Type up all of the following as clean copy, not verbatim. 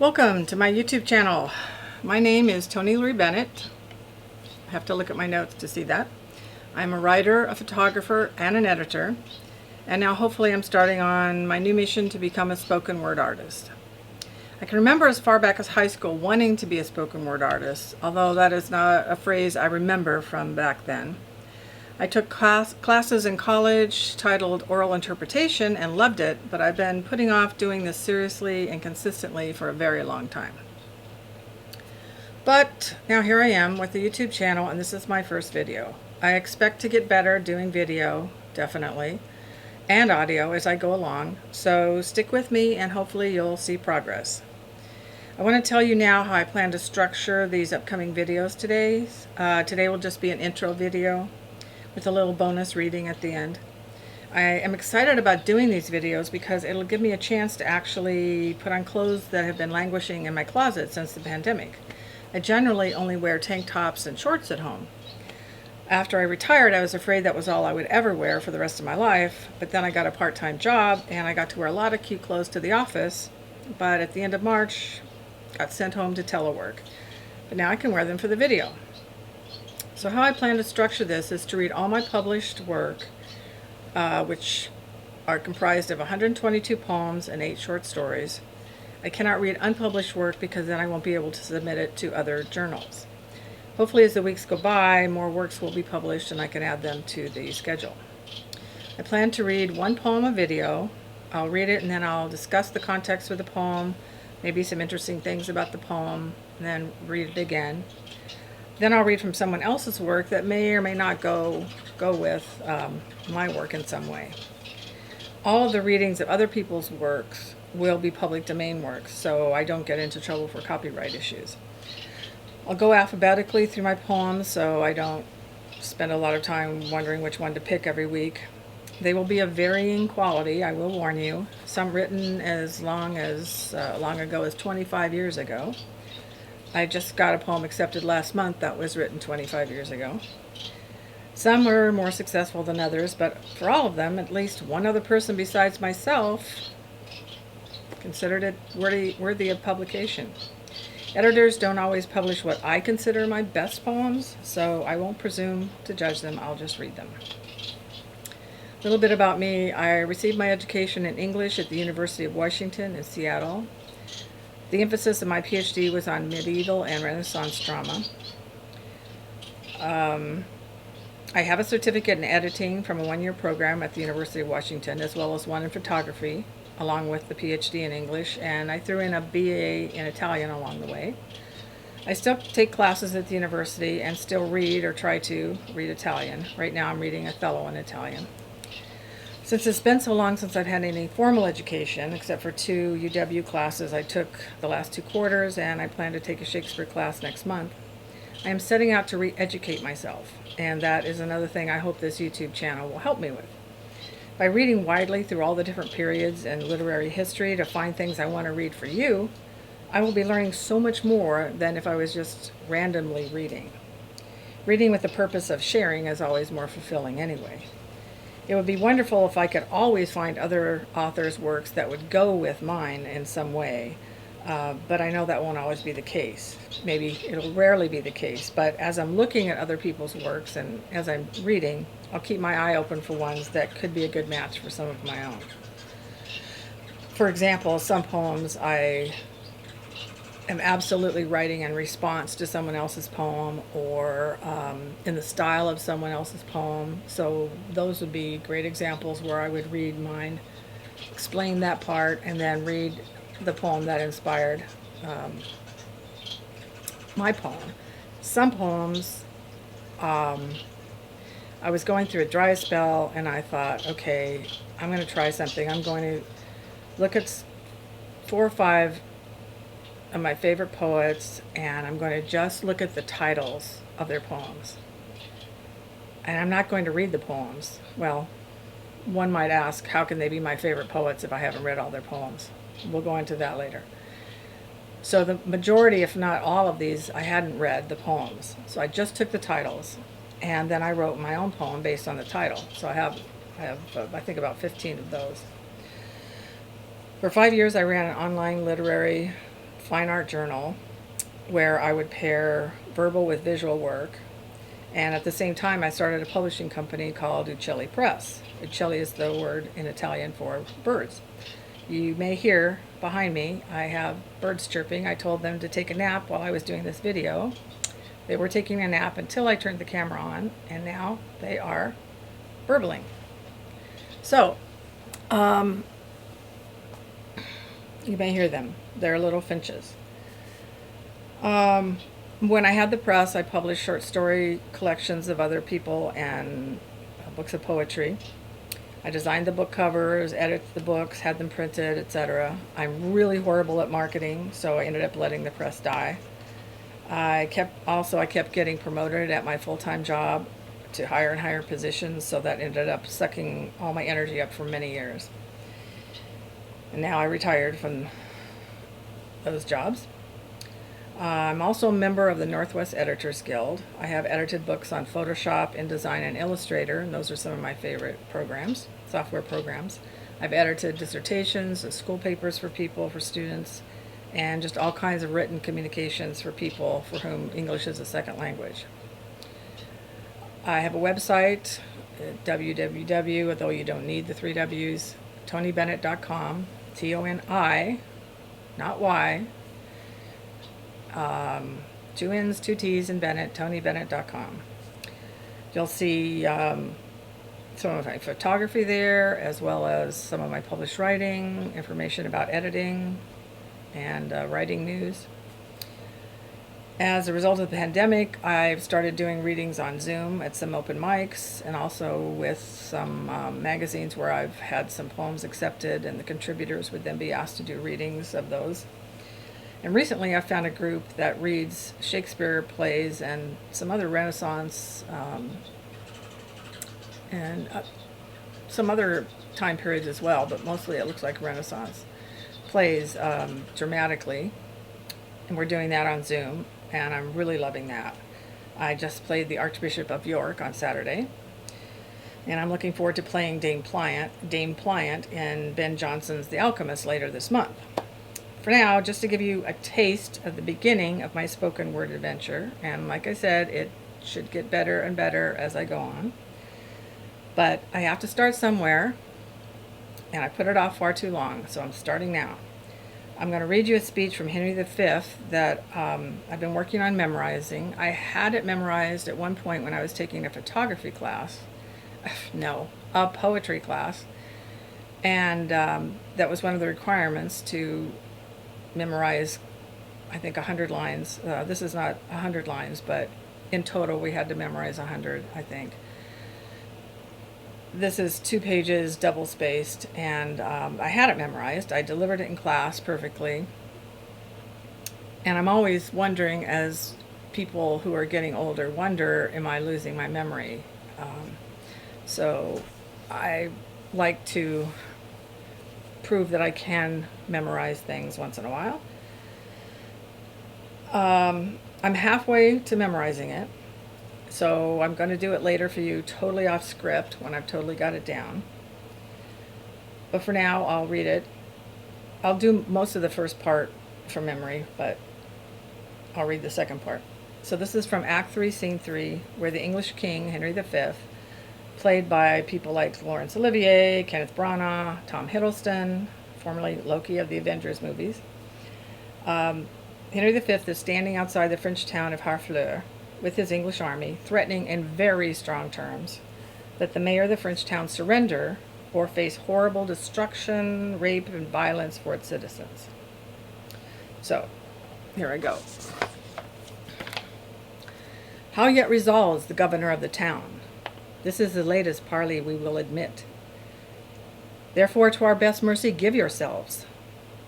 Welcome to my YouTube channel. My name is Toni La Ree Bennett. I have to look at my notes to see that. I'm a writer, a photographer, and an editor. And now hopefully I'm starting on my new mission to become a spoken word artist. I can remember as far back as high school wanting to be a spoken word artist, although that is not a phrase I remember from back then. I took classes in college titled Oral Interpretation and loved it, but I've been putting off doing this seriously and consistently for a very long time. But now here I am with the YouTube channel, and this is my first video. I expect to get better doing video, definitely, and audio as I go along, so stick with me and hopefully you'll see progress. I want to tell you now how I plan to structure these upcoming videos today. Today will just be an intro video with a little bonus reading at the end. I am excited about doing these videos because it'll give me a chance to actually put on clothes that have been languishing in my closet since the pandemic. I generally only wear tank tops and shorts at home. After I retired, I was afraid that was all I would ever wear for the rest of my life, but then I got a part-time job and I got to wear a lot of cute clothes to the office, but at the end of March, got sent home to telework. But now I can wear them for the video. So how I plan to structure this is to read all my published work, which are comprised of 122 poems and 8 short stories. I cannot read unpublished work because then I won't be able to submit it to other journals. Hopefully as the weeks go by, more works will be published and I can add them to the schedule. I plan to read one poem a video. I'll read it and then I'll discuss the context of the poem, maybe some interesting things about the poem, and then read it again. Then I'll read from someone else's work that may or may not go with my work in some way. All of the readings of other people's works will be public domain works, so I don't get into trouble for copyright issues. I'll go alphabetically through my poems, so I don't spend a lot of time wondering which one to pick every week. They will be of varying quality, I will warn you. Some written as long ago as 25 years ago. I just got a poem accepted last month that was written 25 years ago. Some were more successful than others, but for all of them, at least one other person besides myself considered it worthy of publication. Editors don't always publish what I consider my best poems, so I won't presume to judge them, I'll just read them. A little bit about me. I received my education in English at the University of Washington in Seattle. The emphasis of my PhD was on medieval and Renaissance drama. I have a certificate in editing from a one-year program at the University of Washington, as well as one in photography, along with the PhD in English, and I threw in a BA in Italian along the way. I still take classes at the university and still read or try to read Italian. Right now I'm reading Othello in Italian. Since it's been so long since I've had any formal education, except for 2 UW classes I took the last 2 quarters, and I plan to take a Shakespeare class next month, I am setting out to re-educate myself, and that is another thing I hope this YouTube channel will help me with. By reading widely through all the different periods in literary history to find things I want to read for you, I will be learning so much more than if I was just randomly reading. Reading with the purpose of sharing is always more fulfilling anyway. It would be wonderful if I could always find other authors' works that would go with mine in some way, but I know that won't always be the case. Maybe it'll rarely be the case, but as I'm looking at other people's works and as I'm reading, I'll keep my eye open for ones that could be a good match for some of my own. For example, some poems I am absolutely writing in response to someone else's poem or in the style of someone else's poem. So those would be great examples where I would read mine, explain that part, and then read the poem that inspired my poem. Some poems, I was going through a dry spell and I thought, okay, I'm going to try something. I'm going to look at 4 or 5 of my favorite poets, and I'm going to just look at the titles of their poems. And I'm not going to read the poems. Well, one might ask, how can they be my favorite poets if I haven't read all their poems? We'll go into that later. So the majority, if not all of these, I hadn't read the poems. So I just took the titles, and then I wrote my own poem based on the title. So I have I think about 15 of those. For 5 years, I ran an online literary fine art journal where I would pair verbal with visual work. And at the same time, I started a publishing company called Uccelli Press. Uccelli is the word in Italian for birds. You may hear behind me, I have birds chirping. I told them to take a nap while I was doing this video. They were taking a nap until I turned the camera on, and now they are burbling. So, you may hear them. They're little finches. When I had the press, I published short story collections of other people and books of poetry. I designed the book covers, edited the books, had them printed, etc. I'm really horrible at marketing, so I ended up letting the press die. I kept getting promoted at my full-time job to higher and higher positions, so that ended up sucking all my energy up for many years. And now I retired from those jobs. I'm also a member of the Northwest Editors Guild. I have edited books on Photoshop, InDesign, and Illustrator, and those are some of my favorite programs, software programs. I've edited dissertations, school papers for people, for students, and just all kinds of written communications for people for whom English is a second language. I have a website, www, although you don't need the 3 W's, ToniBennett.com, T-O-N-I, not Y, 2 N's, 2 T's, and Bennett, ToniBennett.com. You'll see some of my photography there, as well as some of my published writing, information about editing, and writing news. As a result of the pandemic, I've started doing readings on Zoom at some open mics, and also with some magazines where I've had some poems accepted, and the contributors would then be asked to do readings of those. And recently I found a group that reads Shakespeare plays and some other Renaissance and some other time periods as well, but mostly it looks like Renaissance plays dramatically. And we're doing that on Zoom, and I'm really loving that. I just played the Archbishop of York on Saturday, and I'm looking forward to playing Dame Pliant in Ben Jonson's The Alchemist later this month. For now, just to give you a taste of the beginning of my spoken word adventure, and like I said, it should get better and better as I go on. But I have to start somewhere, and I put it off far too long, so I'm starting now. I'm going to read you a speech from Henry V that I've been working on memorizing. I had it memorized at one point when I was taking a photography class. No, a poetry class. And that was one of the requirements to memorize, I think, 100 lines. This is not 100 lines, but in total we had to memorize 100, I think. This is 2 pages, double-spaced, and I had it memorized. I delivered it in class perfectly. And I'm always wondering, as people who are getting older wonder, am I losing my memory? So I like to prove that I can memorize things once in a while. I'm halfway to memorizing it, so I'm going to do it later for you totally off script when I've totally got it down. But for now, I'll read it. I'll do most of the first part from memory, but I'll read the second part. So this is from Act 3, Scene 3, where the English King, Henry V, played by people like Laurence Olivier, Kenneth Branagh, Tom Hiddleston, formerly Loki of the Avengers movies. Henry V is standing outside the French town of Harfleur with his English army, threatening in very strong terms that the mayor of the French town surrender or face horrible destruction, rape, and violence for its citizens. So, here I go. How yet resolves the governor of the town? This is the latest parley we will admit. Therefore to our best mercy give yourselves,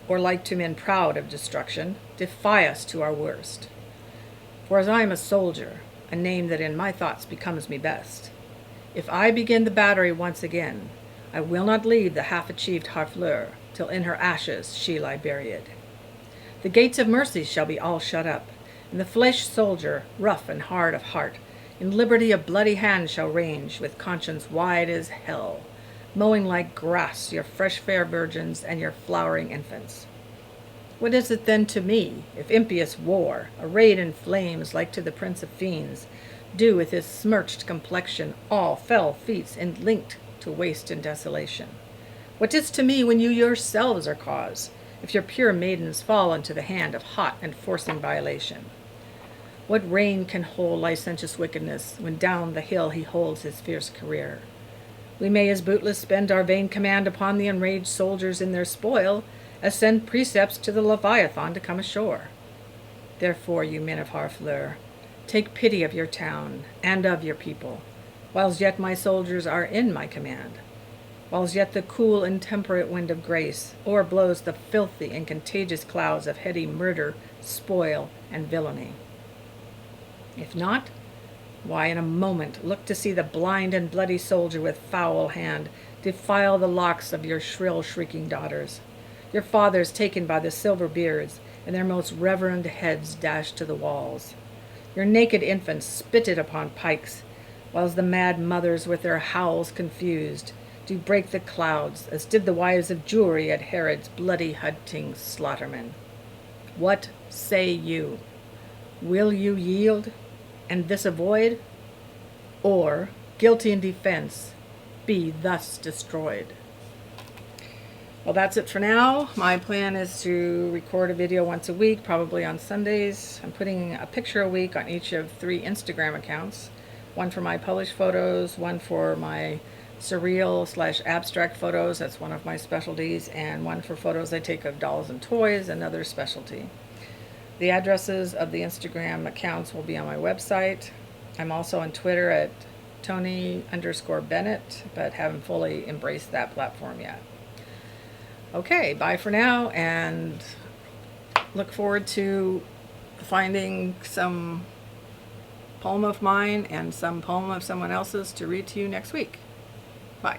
or like to men proud of destruction, defy us to our worst. For as I am a soldier, a name that in my thoughts becomes me best, if I begin the battery once again, I will not leave the half-achieved Harfleur, till in her ashes she lie buried. The gates of mercy shall be all shut up, and the flesh soldier, rough and hard of heart, in liberty a bloody hand shall range, with conscience wide as hell, mowing like grass your fresh fair virgins and your flowering infants. What is it then to me, if impious war, arrayed in flames like to the prince of fiends, do with his smirched complexion all fell feats and linked to waste and desolation? What is to me when you yourselves are cause, if your pure maidens fall into the hand of hot and forcing violation? What reign can hold licentious wickedness when down the hill he holds his fierce career? We may as bootless spend our vain command upon the enraged soldiers in their spoil, as send precepts to the Leviathan to come ashore. Therefore, you men of Harfleur, take pity of your town and of your people, whiles yet my soldiers are in my command, whiles yet the cool and temperate wind of grace o'erblows the filthy and contagious clouds of heady murder, spoil, and villainy. If not, why in a moment look to see the blind and bloody soldier with foul hand defile the locks of your shrill shrieking daughters, your fathers taken by the silver beards, and their most reverend heads dashed to the walls, your naked infants spitted upon pikes, whiles the mad mothers with their howls confused do break the clouds, as did the wives of Jewry at Herod's bloody hunting slaughtermen. What say you? Will you yield, and this avoid? Or, guilty in defense, be thus destroyed? Well, that's it for now. My plan is to record a video once a week, probably on Sundays. I'm putting a picture a week on each of 3 Instagram accounts. One for my published photos, one for my surreal/abstract photos, that's one of my specialties, and one for photos I take of dolls and toys, another specialty. The addresses of the Instagram accounts will be on my website. I'm also on Twitter at Toni_Bennett, but haven't fully embraced that platform yet. Okay, bye for now, and look forward to finding some poem of mine and some poem of someone else's to read to you next week. Bye.